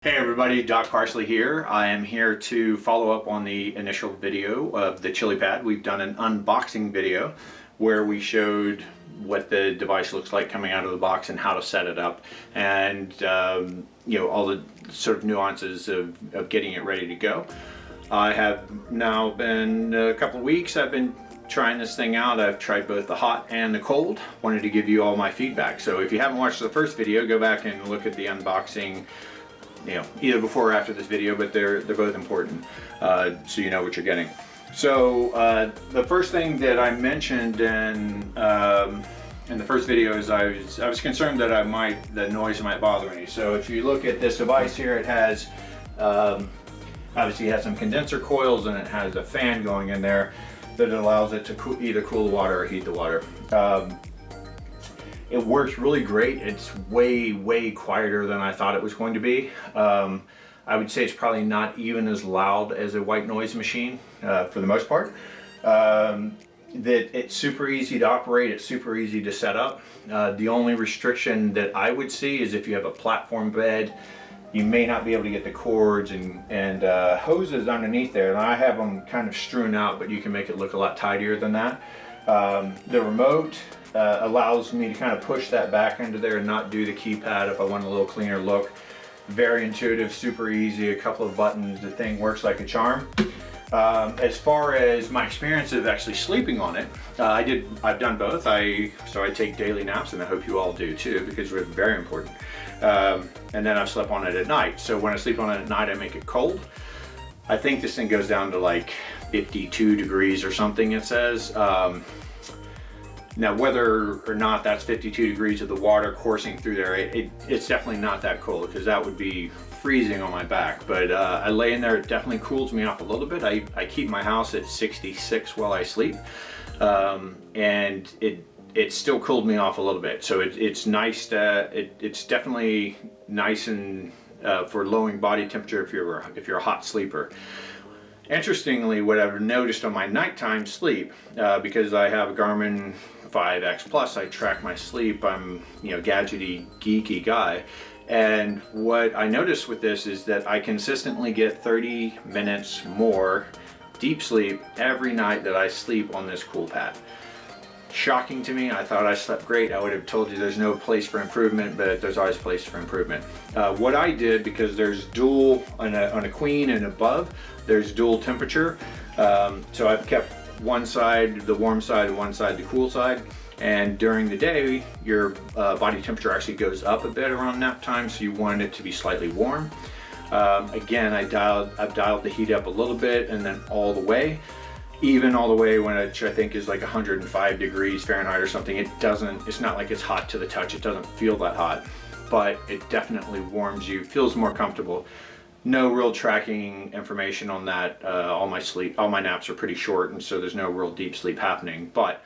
Hey everybody, Doc Parsley here. I am here to follow up on the initial video of the ChiliPAD. We've done an unboxing video where we showed what the device looks like coming out of the box and how to set it up, and all the sort of nuances of getting it ready to go. I have now been a couple of weeks, I've been trying this thing out. I've tried both the hot and the cold. Wanted to give you all my feedback. So if you haven't watched the first video, go back and look at the unboxing, either before or after this video, but they're both important, so you know what you're getting. So the first thing that I mentioned in the first video is I was concerned that the noise might bother me. So if you look at this device here, it has obviously it has some condenser coils, and it has a fan going in there that allows it to either cool the water or heat the water. It works really great. It's way quieter than I thought it was going to be. I would say it's probably not even as loud as a white noise machine for the most part. That it's super easy to operate, it's super easy to set up. The only restriction that I would see is if you have a platform bed, you may not be able to get the cords and hoses underneath there. And I have them kind of strewn out, but you can make it look a lot tidier than that. The remote allows me to kind of push that back into there and not do the keypad if I want a little cleaner look. Very intuitive, super easy, a couple of buttons, the thing works like a charm. As far as my experience of actually sleeping on it, I've done both. So I take daily naps, and I hope you all do too, because it's very important. And then I've slept on it at night. So when I sleep on it at night, I make it cold. I think this thing goes down to like 52 degrees or something, it says. Now, whether or not that's 52 degrees of the water coursing through there, it's definitely not that cold, because that would be freezing on my back. But I lay in there, it definitely cools me off a little bit. I keep my house at 66 while I sleep, and it still cooled me off a little bit. So it's nice. It's definitely nice and for lowering body temperature if you're a hot sleeper. Interestingly, what I've noticed on my nighttime sleep, because I have a Garmin 5X Plus, I track my sleep. I'm gadgety, geeky guy, and what I noticed with this is that I consistently get 30 minutes more deep sleep every night that I sleep on this cool pad. Shocking to me. I thought I slept great. I would have told you there's no place for improvement, but there's always place for improvement. What I did, because there's dual on a queen and above, there's dual temperature. So I've kept one side the warm side and one side the cool side. And during the day, your body temperature actually goes up a bit around nap time, so you want it to be slightly warm. Again, I've dialed the heat up a little bit, and then all the way. Even all the way, which I think is like 105 degrees Fahrenheit or something. It's not like it's hot to the touch. It doesn't feel that hot, but it definitely warms you, feels more comfortable. No real tracking information on that. All my naps are pretty short, and so there's no real deep sleep happening. But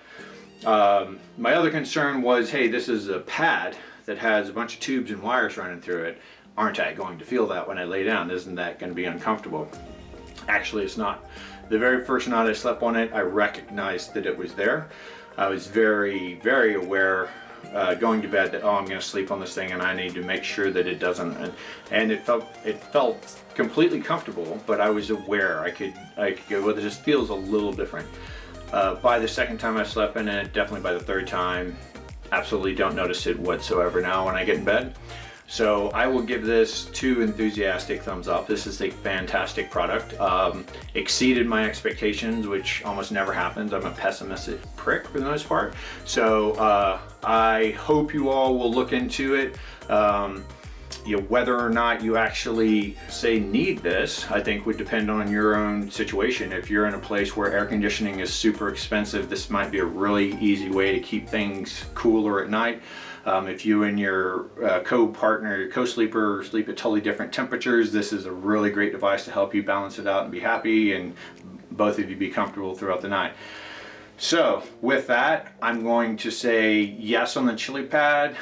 my other concern was, hey, this is a pad that has a bunch of tubes and wires running through it. Aren't I going to feel that when I lay down? Isn't that going to be uncomfortable? Actually, it's not. The very first night I slept on it, I recognized that it was there. I was very aware going to bed that, oh, I'm going to sleep on this thing, and I need to make sure that it doesn't. And it felt completely comfortable, but I was aware. I could go, well, this feels a little different. By the second time I slept in it, definitely by the third time, absolutely don't notice it whatsoever now when I get in bed. So I will give this 2 enthusiastic thumbs up. This is a fantastic product. Exceeded my expectations, which almost never happens. I'm a pessimistic prick for the most part. So I hope you all will look into it. Whether or not you actually need this, I think would depend on your own situation. If you're in a place where air conditioning is super expensive, this might be a really easy way to keep things cooler at night. If you and your co-partner, your co-sleeper sleep at totally different temperatures, this is a really great device to help you balance it out and be happy, and both of you be comfortable throughout the night. So with that, I'm going to say yes on the ChiliPAD.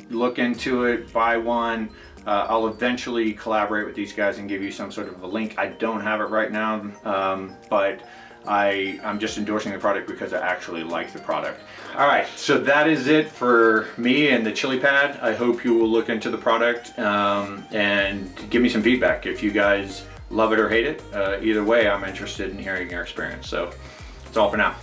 Look into it, buy one. I'll eventually collaborate with these guys and give you some sort of a link. I don't have it right now, but I'm just endorsing the product because I actually like the product. All right, so that is it for me and the ChiliPAD. I hope you will look into the product and give me some feedback. If you guys love it or hate it, either way, I'm interested in hearing your experience. So that's all for now.